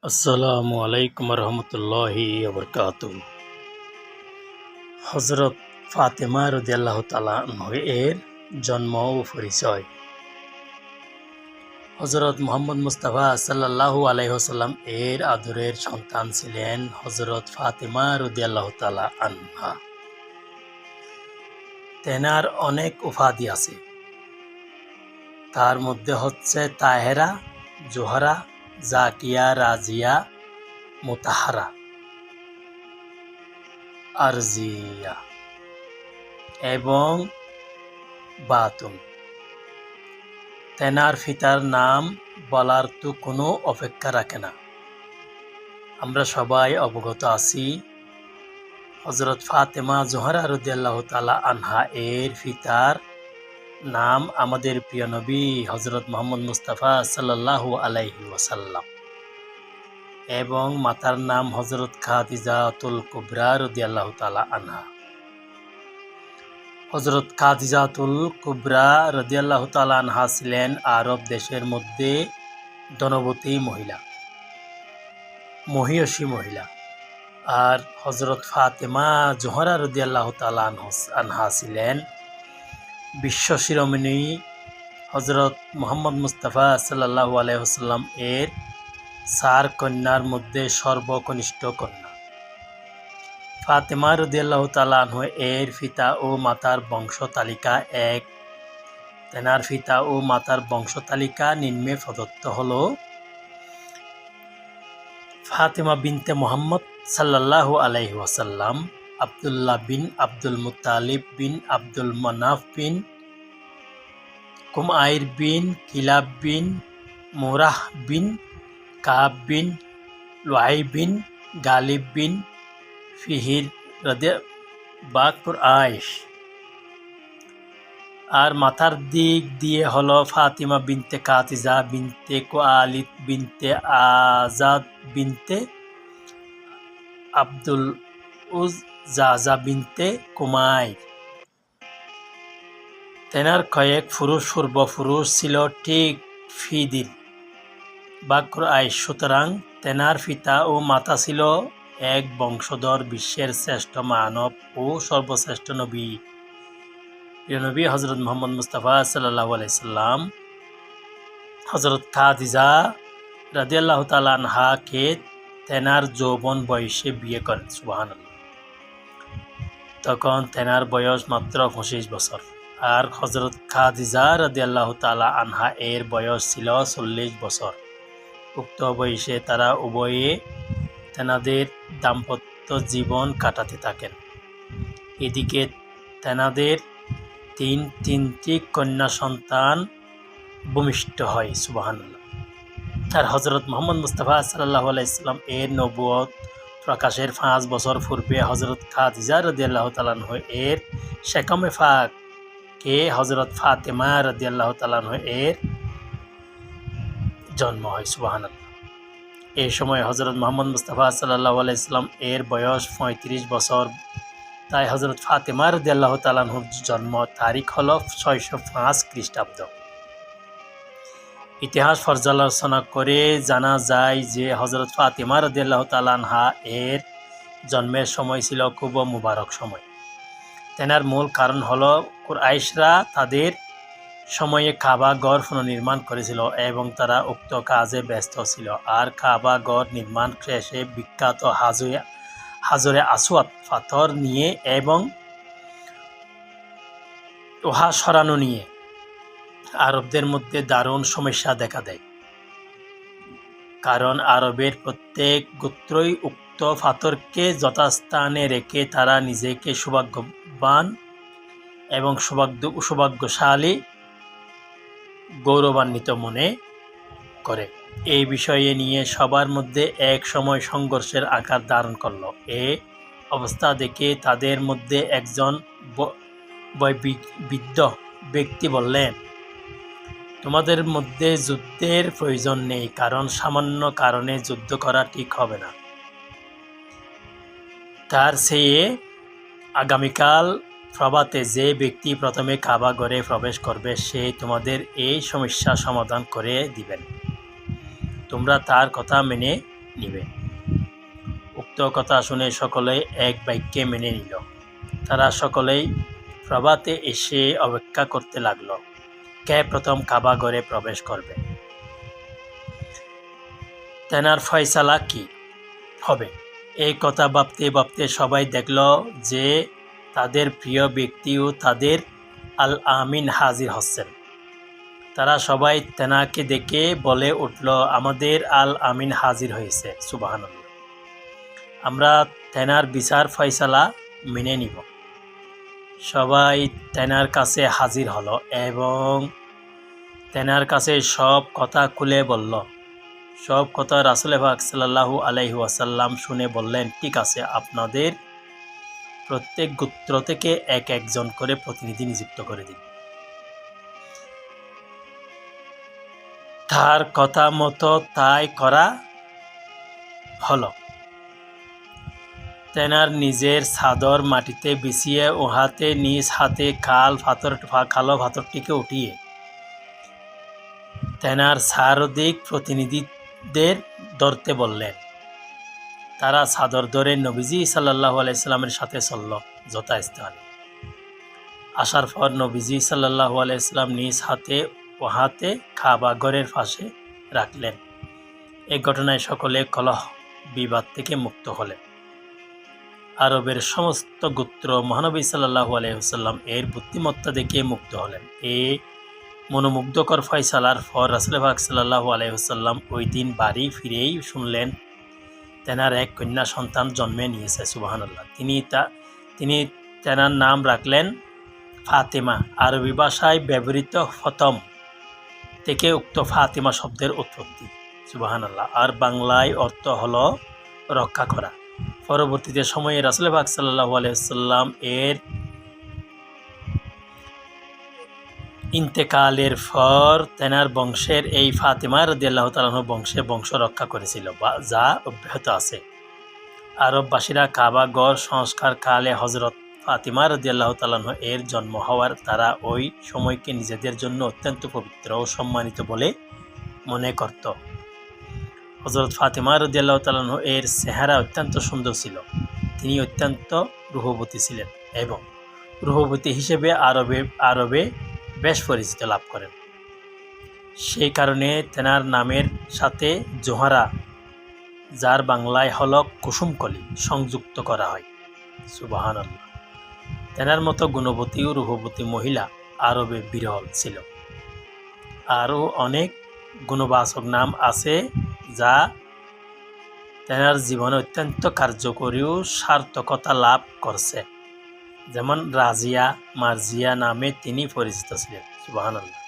আসসালামু আলাইকুম রহমতুল্লাহি ওবরকাতুহু। হজরত ফাতেমা রাদিয়াল্লাহু তাআলা আনহা এর জন্ম ও পরিচয়। হজরত মুহাম্মদ মুস্তাফা সাল্লাল্লাহু আলাইহি ওয়াসাল্লাম এর আদরের সন্তান ছিলেন হজরত ফাতেমা রাদিয়াল্লাহু তাআলা আনহা। তেনার অনেক উপাধি আছে, তার মধ্যে হচ্ছে তাহেরা, জোহরা, জাকিয়া, রাজিয়া, মুতাহারা, আরজিয়া এবং বাতুন। তেনার পিতার নাম বলার তো কোনো অপেক্ষা রাখে না, আমরা সবাই অবগত আছি। হজরত ফাতেমা জোহরা রাদিয়াল্লাহু তাআলা আনহা এর পিতার নাম আমাদের প্রিয় নবী হজরত মুহাম্মদ মুস্তাফা সাল্লাল্লাহু আলাইহি ওয়াসাল্লাম এবং মাতার নাম হজরত খাদিজাতুল কুবরা রাদিয়াল্লাহু তাআলা আনহা। হজরত খাদিজাতুল কুবরা রাদিয়াল্লাহু তাআলা আনহা ছিলেন আরব দেশের মধ্যে ধনবতী মহিলা, মহিয়সী মহিলা। আর হজরত ফাতেমা জোহরা রাদিয়াল্লাহু তাআলা আনহা ছিলেন বিশ্ব শিরোমণি হজরত মুহাম্মদ মুস্তাফা সাল্লাল্লাহু আলাইহি ওয়াসাল্লাম এর 4 কন্যার মধ্যে সর্বকনিষ্ঠ কন্যা। ফাতেমা রাদিয়াল্লাহু তাআলা আনহা এর পিতা ও মাতার বংশ তালিকা এক। তেনার পিতা ও মাতার বংশ তালিকা নিম্নে প্রদত্ত হলো: ফাতেমা বিনতে মুহাম্মদ সাল্লাল্লাহু আলাইহি ওয়াসাল্লাম, আব্দুল্লাহ বিন আব্দুল মুত্তালিব বিন আব্দুল মানাফ বিন কুমাইর বিন কিলাব বিন মুরাহ বিন কাব বিন লুআই বিন গালিব বিন ফিহির বাকর আয়েশ। আর মাথার দিক দিয়ে হলো ফাতিমা বিনতে খাদিজা বিনতে কুয়ালিদ বিনতে আজাদ বিনতে আব্দুল উজ্জাজা বিনতে কুমাইর। তেনার কয়েক পুরুষ পূর্বপুরুষ ছিল ঠিক ফিদির বাকর আয়েশ। সুতরাং তেনার পিতা ও মাতা ছিল এক বংশধর, বিশ্বের শ্রেষ্ঠ মানব ও সর্বশ্রেষ্ঠ নবী, প্রিয় নবী হজরত মুহাম্মদ মুস্তাফা সাল্লাল্লাহু আলাইহি সাল্লাম। হজরত খাদিজা রাদিয়াল্লাহু তাআলা আনহাকে তেনার যৌবন বয়সে বিয়ে করেন। সুবহানাল্লাহ। তখন তেনার বয়স মাত্র 25 বছর। আর হজরত খাদিজা রাদিয়াল্লাহু তাআলা আনহা এর বয়স ছিল 40 বছর। উক্ত বয়সে তারা উভয়ে তেনাদের দাম্পত্য জীবন কাটাতে থাকেন। এদিকে তেনাদের তিনটি কন্যা সন্তান ভূমিষ্ঠ হয়। সুবহানাল্লাহ। আর হজরত মুহাম্মদ মুস্তাফা সাল্লাল্লাহু আলাইহি সাল্লাম এর নবুয়ত প্রকাশের 5 বছর পূর্বে হজরত খাদিজা রাদিয়াল্লাহু তাআলা আনহা এর সেকমে ফাকে হজরত ফাতেমা রাদিয়াল্লাহু তাআলা আনহা এর জন্ম হয়। সুবহানাল্লাহ। এই সময় হজরত মুহাম্মদ মুস্তাফা সাল্লাল্লাহু আলাইহি সাল্লাম এর বয়স 35 বছর। তাই হজরত ফাতেমা রাদিয়াল্লাহু তাআলা আনহার জন্ম তারিখ হল 605 খ্রিস্টাব্দ। ইতিহাস পর্যালোচনা করে জানা যায় যে হজরত ফাতেমা রাদিয়াল্লাহু তাআলা আনহা এর জন্মের সময় ছিল খুব মুবারক সময়। তেনার মূল কারণ হলো কুরাইশরা তাদের সময়ে কাবা ঘর পুনর্নির্মাণ করেছিল এবং তারা উক্ত কাজে ব্যস্ত ছিল। আর কাবা ঘর নির্মাণ শেষে বিখ্যাত হাজরে আসওয়াদ পাথর নিয়ে এবং উহা সরানো নিয়ে আরবদের মধ্যে দারুণ সমস্যা দেখা দেয়। কারণ আরবের প্রত্যেক গোত্রই উক্ত পাথরকে যথাস্থানে রেখে তারা নিজেকে সৌভাগ্যবান এবং সৌভাগ্যশালী গৌরবান্বিত মনে করে। এই বিষয়ে নিয়ে সবার মধ্যে এক সময় সংঘর্ষের আকার ধারণ করল। এ অবস্থা দেখে তাদের মধ্যে একজন বয়োবৃদ্ধ ব্যক্তি বললেন, তোমাদের মধ্যে যুদ্ধের প্রয়োজন নেই, কারণ সামান্য কারণে যুদ্ধ করা ঠিক হবে না। তার চেয়ে আগামীকাল প্রভাতে যে ব্যক্তি প্রথমে কাবা ঘরে প্রবেশ করবে সে তোমাদের এই সমস্যা সমাধান করে দিবেন। তোমরা তার কথা মেনে নিবে। উক্ত কথা শুনে সকলেই এক বাক্যে মেনে নিল। তারা সকলেই প্রভাতে এসে অপেক্ষা করতে লাগল, কে প্রথম কাবা ঘরে প্রবেশ করবে, তেনার ফয়সালা কি হবে। এই কথা ভাবতে ভাবতে সবাই দেখল যে তাদের প্রিয় ব্যক্তি ও তাদের আল আমিন হাজির হচ্ছেন। তারা সবাই তেনাকে দেখে বলে উঠল, আমাদের আল আমিন হাজির হয়েছে, সুবহানাল্লাহ। আমরা তেনার বিচার ফয়সালা মেনে নিব। সবাই তেনার কাছে হাজির হলো এবং তেনার কাছে সব কথা খুলে বলল। সব কথা রাসূল পাক সাল্লাল্লাহু আলাইহি ওয়াসাল্লাম শুনে বললেন, ঠিক আছে, আপনাদের প্রত্যেক গোত্র থেকে এক একজন করে প্রতিনিধি নিযুক্ত করে দিন। তার কথা মতো তাই করা হলো। তেনার নিজের চাদর মাটিতে বিছিয়ে উহাতে নিজ হাতে কালো পাথরটিকে উঠিয়ে তেনার চারদিক প্রতিনিধিদের ধরতে বললেন। তারা চাদর ধরে নবীজি সাল্লাল্লাহু আলাইহি সাল্লামের সাথে চলল যথাস্থানে। আসার পর নবীজি সাল্লাল্লাহু আলাইহি সাল্লাম নিজ হাতে উহাতে কাবা ঘরের পাশে রাখলেন। এই ঘটনায় সকলে কলহ বিবাদ থেকে মুক্ত হলেন। আরবের সমস্ত গোত্র মহানবী সাল্লাল্লাহু আলাইহি ওয়াসাল্লাম এর বুদ্ধিমত্তা দেখে মুগ্ধ হলেন। এই মনোমুগ্ধকর ফয়সালার পর রাসূল পাক সাল্লাল্লাহু আলাইহি ওয়াসাল্লাম ওই দিন বাড়ি ফিরেই শুনলেন তেনার এক কন্যা সন্তান জন্মে নিয়েছে, সুবহানাল্লাহ। তিনি তেনার নাম রাখলেন ফাতেমা। আরবি ভাষায় ব্যবহৃত প্রথম থেকে উক্ত ফাতেমা শব্দের উৎপত্তি, সুবহানাল্লাহ। আর বাংলায় অর্থ হলো রক্ষা করা। পরবর্তীতে সময়ে রাসূল পাক সাল্লাল্লাহু আলাইহি ওয়াসাল্লাম এর ইন্তেকালের পর তেনার বংশের এই ফাতেমা রাদিয়াল্লাহু তাআলা আনহা বংশ রক্ষা করেছিল, যা অব্যাহত আছে। আরববাসীরা কাবা ঘর সংস্কার কালে হযরত ফাতেমা রাদিয়াল্লাহু তাআলা আনহা এর জন্ম হওয়ার তারা ওই সময়কে নিজেদের জন্য অত্যন্ত পবিত্র ও সম্মানিত বলে মনে করত। হযরত ফাতেমা রাদিয়াল্লাহু তাআলা আনহা এর চেহারা অত্যন্ত সুন্দর ছিল। তিনি অত্যন্ত রূপবতী ছিলেন এবং রূপবতী হিসেবে আরবে বেশ পরিচিত লাভ করেন। সেই কারণে তেনার নামের সাথে জোহরা, যার বাংলায় হলো কুসুমকলি, সংযুক্ত করা হয়, সুবহানাল্লাহ। তেনার মতো গুণবতী ও রূপবতী মহিলা আরবে বিরল ছিল। আরও অনেক গুণবাচক নাম আছে যা তেনার জীবনে অত্যন্ত কার্যকরী ও সার্থকতা লাভ করছে। যেমন রাজিয়া, মার্জিয়া নামে তিনি পরিচিত ছিলেন, সুবহানাল্লাহ।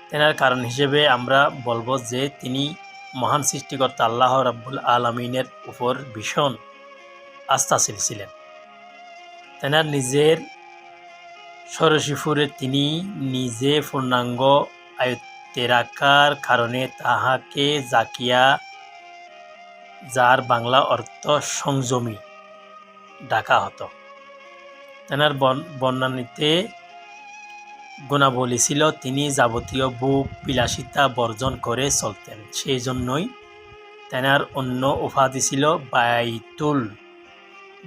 তেনার কারণ হিসেবে আমরা বলবো যে তিনি মহান সৃষ্টিকর্তা আল্লাহ রাব্বুল আলামিনের উপর ভীষণ আস্থাশীল ছিলেন। তেনার নিজের ষোড়শীপুরে তিনি নিজে পূর্ণাঙ্গ আয়ত্তে রাখার কারণে তাহাকে জাকিয়া, যার বাংলা অর্থ সংযমী, ডাকা হতো। তেনার বর্ণানীতে গুণাবলী ছিল তিনি যাবতীয় ভোগ বিলাসিতা বর্জন করে চলতেন। সেই জন্যই তেনার অন্য উপাধি ছিল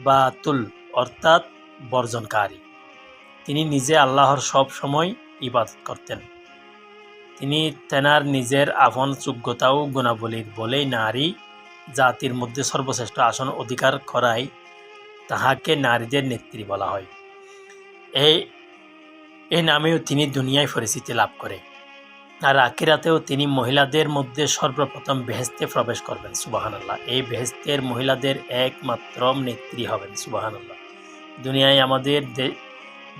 বাতুল অর্থাৎ বর্জনকারী। তিনি নিজে আল্লাহর সব সময় ইবাদত করতেন। তিনি তেনার নিজের আপন যোগ্যতা ও গুণাবলীর বলেই নারী জাতির মধ্যে সর্বশ্রেষ্ঠ আসন অধিকার করায় তাহাকে নারীদের নেত্রী বলা হয়। এই নামেও তিনি দুনিয়ায় পরিচিতি লাভ করে। আর আখিরাতেও তিনি মহিলাদের মধ্যে সর্বপ্রথম বেহেশতে প্রবেশ করবেন, সুবহানাল্লাহ। এই বেহেশতের মহিলাদের একমাত্র নেত্রী হবেন, সুবহানাল্লাহ। দুনিয়ায় আমাদের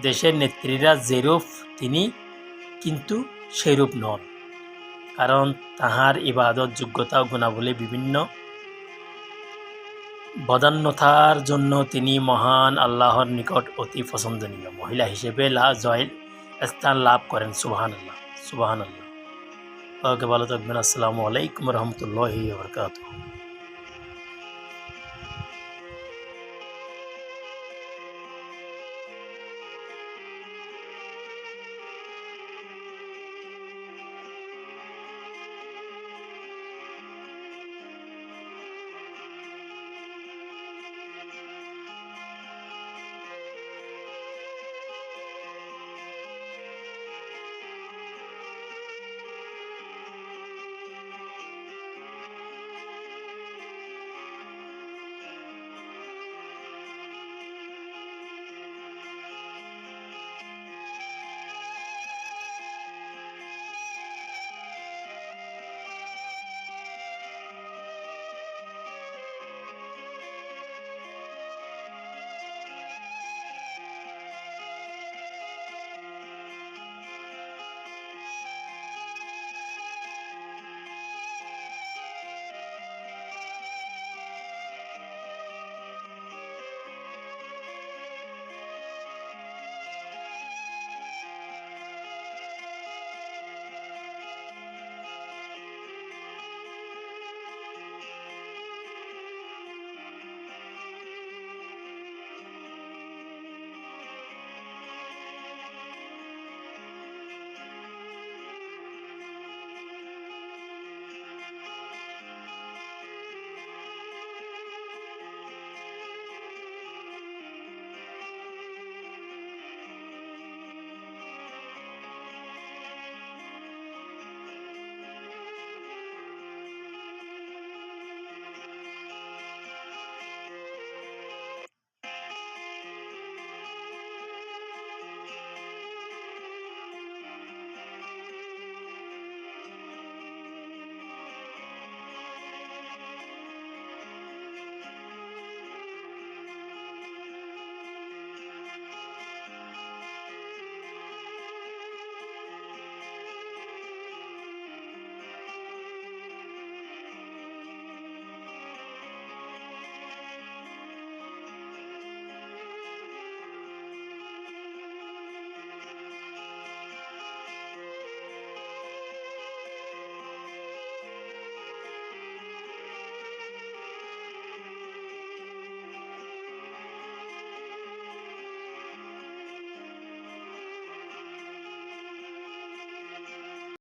দেশের নেত্রীরা যেরূপ তিনি কিন্তু সেরূপ নন, কারণ তাহার ইবাদত, যোগ্যতা ও গুণাবলী বিভিন্ন বদান্যতার জন্য তিনি মহান আল্লাহর নিকট অতি পছন্দনীয় মহিলা হিসেবে স্থান লাভ করেন, সুবহানাল্লাহ, সুবহানাল্লাহ। ওকে, ভালো থাকবেন। আসসালামু আলাইকুম রহমতুল্লাহি ওয়া বারাকাতুহু।